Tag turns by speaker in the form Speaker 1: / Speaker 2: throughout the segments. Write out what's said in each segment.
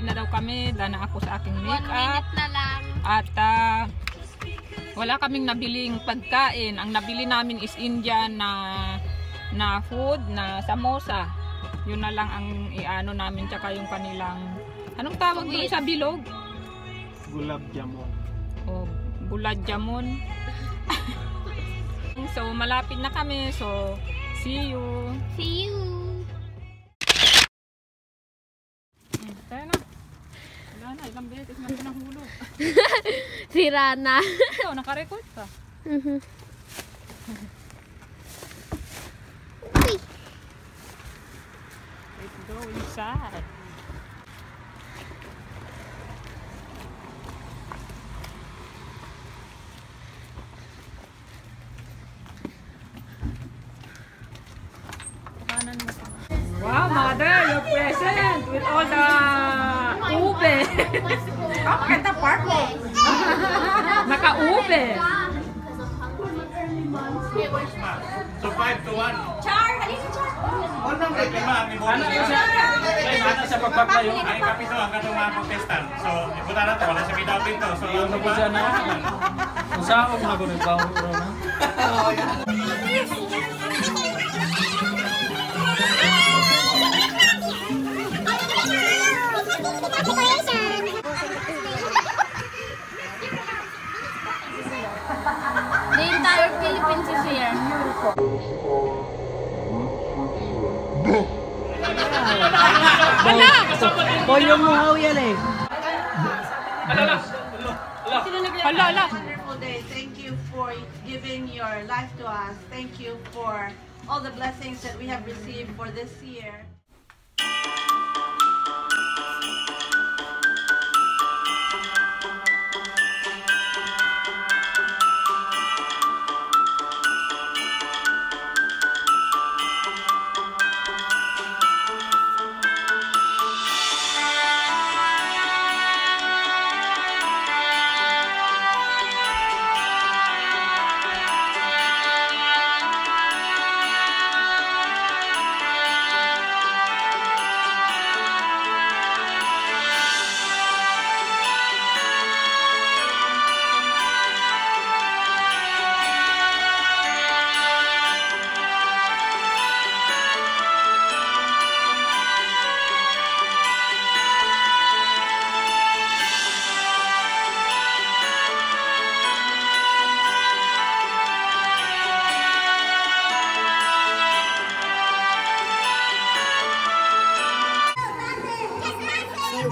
Speaker 1: na daw kami. Dana ako sa aking
Speaker 2: 1
Speaker 1: make-up.
Speaker 2: minute na lang.
Speaker 1: At wala kaming nabiling pagkain. Ang nabili namin is Indian na food, na samosa. Yun na lang ang iano namin, tsaka yung kanilang, anong tawag doon sa bilog?
Speaker 3: Gulab jamun.
Speaker 1: O, gulab jamun. So, malapit na kami. So, see you.
Speaker 2: See you.
Speaker 1: Tayo na. Wala na, ilang beses na ito nahulog.
Speaker 2: Sira na.
Speaker 1: So, nakarecord ka. Let's go inside. Wow, mother, your present with all the ube. Oh, ito purple. Naka-ube.
Speaker 3: So 5 to 1.
Speaker 4: Char, halika Char.
Speaker 3: Ano yun siya? Ano sa pagpapalayo? Ay, kapito ang katong mga contestant. So, ipunta na ito. Wala sa bidaw dito. So, ano po siya na? Kung saan na kung nagbaho na? Oo, yan.
Speaker 2: The entire Philippines is here.
Speaker 5: Polyo mo haw yan eh.
Speaker 1: Hala.
Speaker 6: Wonderful day. Thank you for giving your life to us. Thank you for all the blessings that we have received for this year.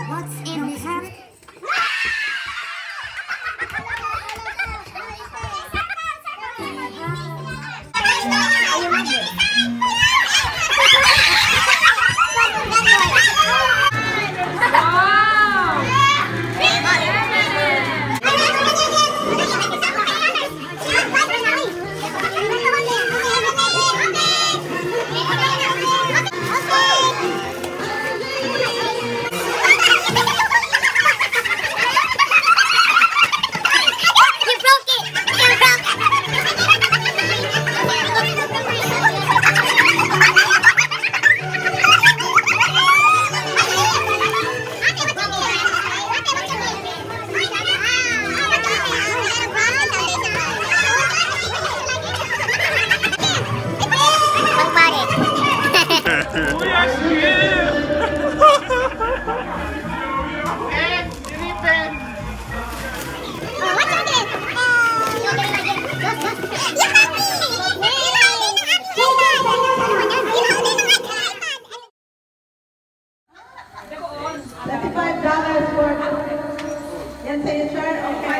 Speaker 4: What's in his hand? $35 for yan sa iyo, sir. Okay.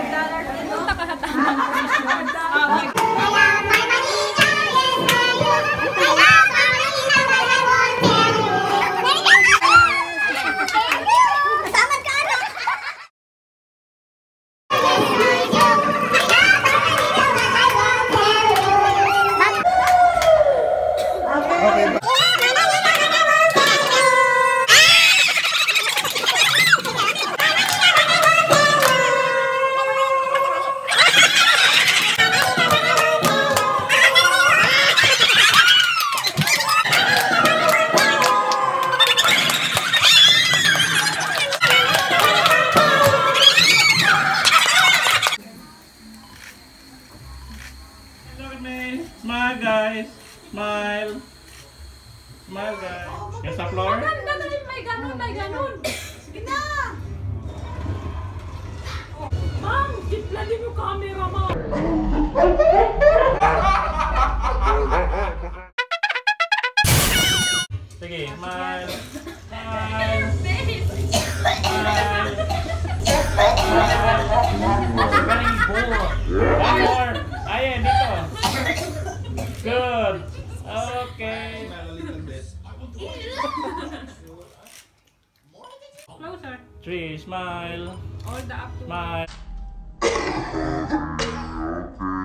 Speaker 3: 3, smile.
Speaker 1: All the up to.
Speaker 3: Smile.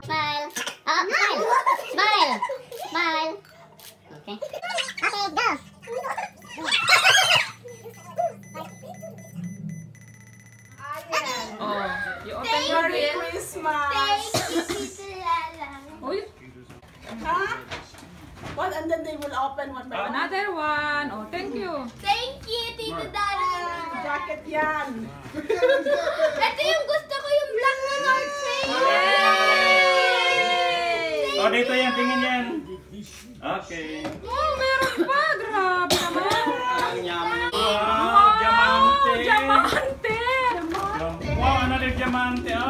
Speaker 2: Smile. Oh, smile. Smile. Smile. Okay. Okay, go.
Speaker 1: Oh, you open your bill.
Speaker 6: Christmas!
Speaker 1: Uy,
Speaker 6: Huh? What? And then they will open one by one.
Speaker 1: another one. Oh, thank you.
Speaker 2: Thank you, Tito Daddy.
Speaker 6: Jacket yan.
Speaker 2: Ito yung gusto ko, yung black na North Face.
Speaker 3: Oh, dito yan. Tingin yan. Okay.
Speaker 1: Oh, meron pa. Grabe naman.
Speaker 3: Wow, diamante.
Speaker 1: Diamante.
Speaker 3: Wow, another diamante. Oh.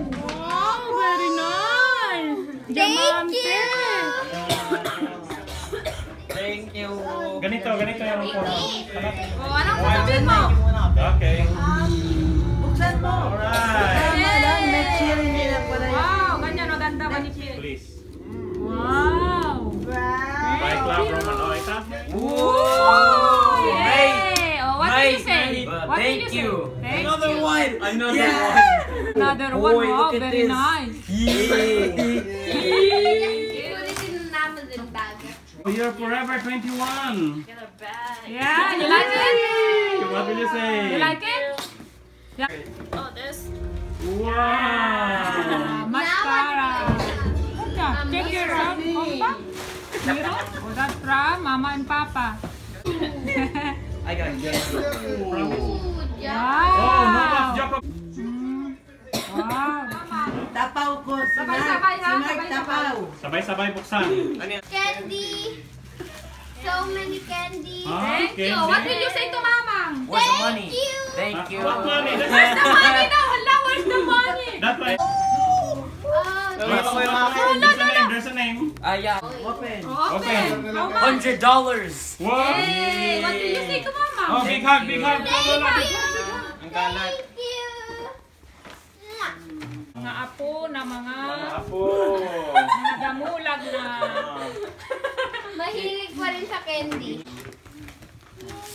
Speaker 1: Wow, very nice. Diamante.
Speaker 5: Thank you.
Speaker 3: Ganito yung po.
Speaker 1: Oh, anong sasabihin mo?
Speaker 3: Okay.
Speaker 6: Buksan mo.
Speaker 3: Alright.
Speaker 5: Next year, hindi na pala yun.
Speaker 1: Wow, ganyan maganda manipis.
Speaker 3: Please.
Speaker 1: Wow.
Speaker 6: Wow.
Speaker 3: Bye, Club Roman. Oh, itaas mo.
Speaker 1: Oh, yay. Oh, what did you say? What
Speaker 5: Thank
Speaker 1: did you
Speaker 5: you.
Speaker 1: say? Thank
Speaker 5: Another
Speaker 1: you.
Speaker 5: one. Another
Speaker 3: Yeah.
Speaker 5: one.
Speaker 1: Another one.
Speaker 5: Boy,
Speaker 1: Wow,
Speaker 5: look at
Speaker 1: very
Speaker 5: this.
Speaker 1: nice.
Speaker 5: Yeah.
Speaker 2: Put it in the Amazon bag.
Speaker 3: You're forever 21.
Speaker 1: Yeah, you like it?
Speaker 3: What will you say?
Speaker 1: You like it?
Speaker 2: Oh, this.
Speaker 3: Wow.
Speaker 1: Mascara. Check your out. Papa. Zero? Oh, that's from Mama and Papa.
Speaker 5: I got it.
Speaker 3: Oh, no, that's
Speaker 1: Wow.
Speaker 3: Jacob.
Speaker 1: Wow.
Speaker 6: Tapaw ko.
Speaker 1: Sabay-sabay ha, sabay-sabay.
Speaker 6: Tapaw.
Speaker 3: Sabay-sabay buksan.
Speaker 2: Candy. So many candy.
Speaker 1: Thank
Speaker 3: Okay.
Speaker 1: you. What will you say to Mama?
Speaker 5: Where's the money?
Speaker 2: you.
Speaker 5: Thank you.
Speaker 3: What money?
Speaker 1: Where's the money daw? Hala, where's the money?
Speaker 3: That's right.
Speaker 2: Oh,
Speaker 3: There's a name.
Speaker 5: Yeah.
Speaker 6: Open.
Speaker 1: Open. How much?
Speaker 5: $100.
Speaker 3: Wow.
Speaker 1: Hey, what will you say to Mama?
Speaker 3: Oh, big hug, big hug.
Speaker 5: Ang kalat.
Speaker 2: Thank you.
Speaker 1: Mga apo na mga
Speaker 3: Apo.
Speaker 1: damulag na.
Speaker 2: Mahilig pa rin sa candy.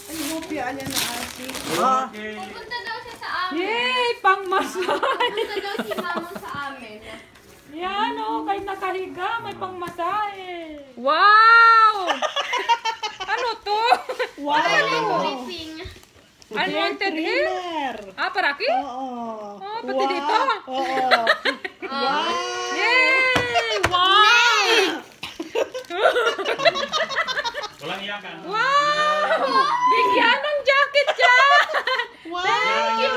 Speaker 6: Ay, hupya alin na ate.
Speaker 3: Okay.
Speaker 2: Pupunta daw siya sa amin.
Speaker 1: Yay! Pang massage!
Speaker 2: Pupunta daw si Mama sa amin.
Speaker 1: Yan o, kahit nakahiga, may pang masahe. Wow! Ano to?
Speaker 2: Everything.
Speaker 1: Unwanted hair? Ah, para aki?
Speaker 6: Oo.
Speaker 1: Oh, pati dito?
Speaker 6: Oo.
Speaker 1: Yay! Wow!
Speaker 3: Walang iyakan.
Speaker 1: Wow! Bigyan ng jacket dyan!
Speaker 3: Thank you.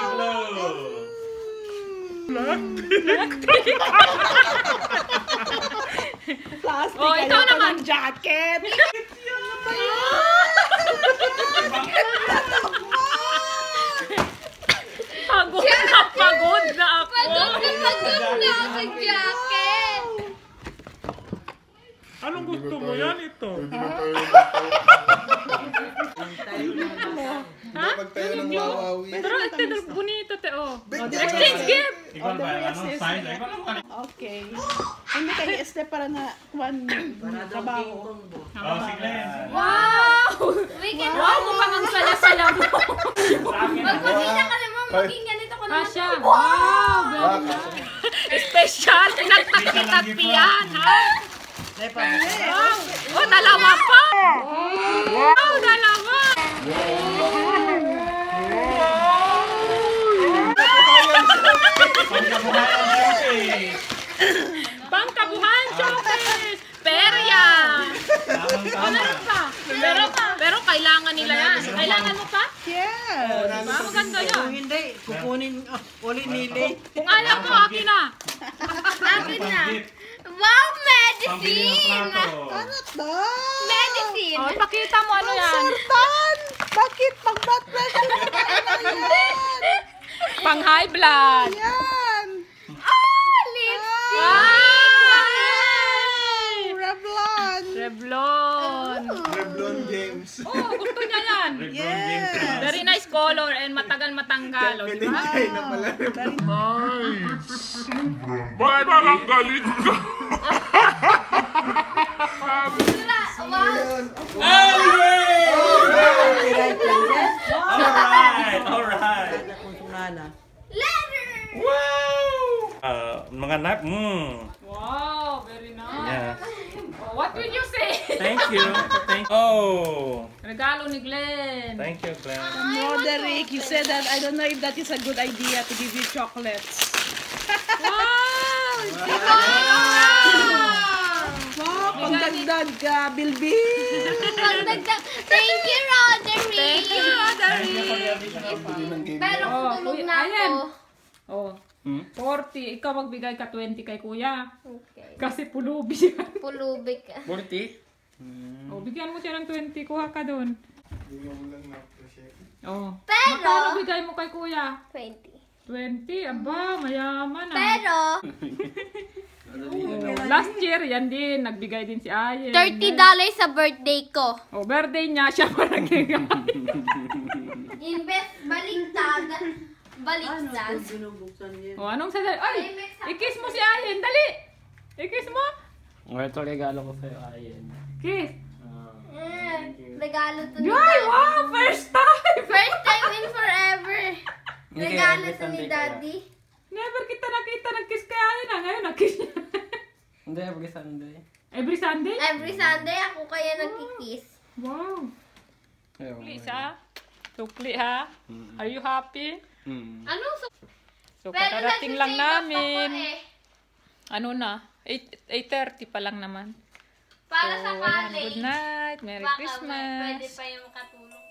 Speaker 6: Plastic.
Speaker 1: Oh, ikaw
Speaker 6: ayoko
Speaker 1: naman.
Speaker 6: ng jacket.
Speaker 1: Pagod na pagod na ako.
Speaker 2: Pagod na sa jacket.
Speaker 3: Anong gusto mo yan ito?
Speaker 1: Ha? Pero ito bonito te oh. Exchange gift.
Speaker 3: Ikaw ba? Anong size? Ikaw naman.
Speaker 6: Okay. Hindi kayo este para na one trabaho.
Speaker 3: Oh, sige.
Speaker 2: Wow! We can
Speaker 1: Wow, mukhang ang saya-saya mo.
Speaker 3: Sa akin.
Speaker 2: Magpakita ka naman, maging ganito ko naman.
Speaker 1: Kasha. Wow, very nice. Special. Pinagpakitagpian, ha? Wow. Oh, dalawa pa. Wow, dalawa. Pangkabuhayan showcase. Perya. Ano pa? Pero kailangan nila yan. Kailangan mo pa?
Speaker 6: Yes.
Speaker 1: Diba? Maganda yan.
Speaker 5: Kung hindi, kukunin ulit nili.
Speaker 1: Kung alam mo, akin na.
Speaker 2: Akin na. Wow,
Speaker 3: Pambili ng
Speaker 2: medicine!
Speaker 3: plato.
Speaker 6: Ano to?
Speaker 2: Medicine!
Speaker 1: Oh, ipakita mo ano yan.
Speaker 6: Sultan! Bakit pag blood pressure na
Speaker 1: Pang high blood.
Speaker 6: yan?
Speaker 2: Oh, lipstick!
Speaker 1: Wow!
Speaker 6: Revlon!
Speaker 1: Revlon.
Speaker 7: Revlon Games.
Speaker 1: Oh, gusto niya yan.
Speaker 3: Revlon Games.
Speaker 1: Very nice color and matagal matanggal. Oh, diba?
Speaker 7: Ay, na pala.
Speaker 2: Wow!
Speaker 4: Right, princess?
Speaker 5: Alright.
Speaker 4: Konsulana.
Speaker 3: Wow! Mga nap,
Speaker 1: Wow, very nice.
Speaker 3: Yeah.
Speaker 1: Oh, what will you say?
Speaker 3: Thank you. Oh,
Speaker 1: Regalo ni Glenn.
Speaker 3: thank you, Glenn.
Speaker 4: Roderick, you said that I don't know if that is a good idea to give you chocolates.
Speaker 1: Wow!
Speaker 4: Wow, pagdagdag ka, Bilbil.
Speaker 2: Pagdagdag. Thank you, Roderick.
Speaker 1: Thank you, Roderick.
Speaker 2: Pero
Speaker 1: Oh,
Speaker 2: tulog
Speaker 1: kuya,
Speaker 2: na
Speaker 1: ayan.
Speaker 2: ako.
Speaker 1: Oh, 40. Ikaw magbigay ka 20 kay kuya.
Speaker 2: Okay.
Speaker 1: Kasi pulubi siya.
Speaker 2: Pulubig ka.
Speaker 5: 40?
Speaker 1: Oh, bigyan mo siya ng 20. Kuha ka doon. Oh.
Speaker 2: Pero,
Speaker 1: Magkano bigay mo kay kuya?
Speaker 2: 20.
Speaker 1: 20? Aba, mayaman ah.
Speaker 2: Pero,
Speaker 1: Oh, last year, yan din. Nagbigay din si Ayen.
Speaker 2: $30 sa birthday ko.
Speaker 1: Oh, birthday niya siya para kigay.
Speaker 2: Invest, baliktad. Baliktad.
Speaker 4: Binubuksan niya.
Speaker 1: Oh, anong sasabi? Ay, ikis mo si Ayen. Dali! Ikis mo.
Speaker 5: Ito regalo ko sa'yo, Ayen.
Speaker 1: Kiss.
Speaker 2: Regalo to ni
Speaker 1: Ay,
Speaker 2: Daddy.
Speaker 1: wow! First time!
Speaker 2: First time in forever.
Speaker 5: Hindi
Speaker 2: Regalo
Speaker 5: kaya
Speaker 2: to
Speaker 5: every
Speaker 2: ni
Speaker 5: Sunday
Speaker 2: Daddy.
Speaker 1: Never kita nakita nag-kiss kay Ayen ah. Ngayon, nag-kiss niya.
Speaker 5: Hindi, every Sunday.
Speaker 1: Every Sunday?
Speaker 2: Every Sunday ako kaya nagkikiss.
Speaker 1: Wow.
Speaker 5: Ayun.
Speaker 1: Please ha? Sukli ha? Are you happy?
Speaker 2: Anong so?
Speaker 1: So,
Speaker 2: Pero
Speaker 1: kakarating lang
Speaker 2: nagsisave up
Speaker 1: namin.
Speaker 2: ako eh.
Speaker 1: Ano na? 8:30 pa lang naman.
Speaker 2: Para sa
Speaker 1: So, ayan,
Speaker 2: college.
Speaker 1: good night. Merry
Speaker 2: Baka
Speaker 1: Christmas.
Speaker 2: pwede pa yung katulong.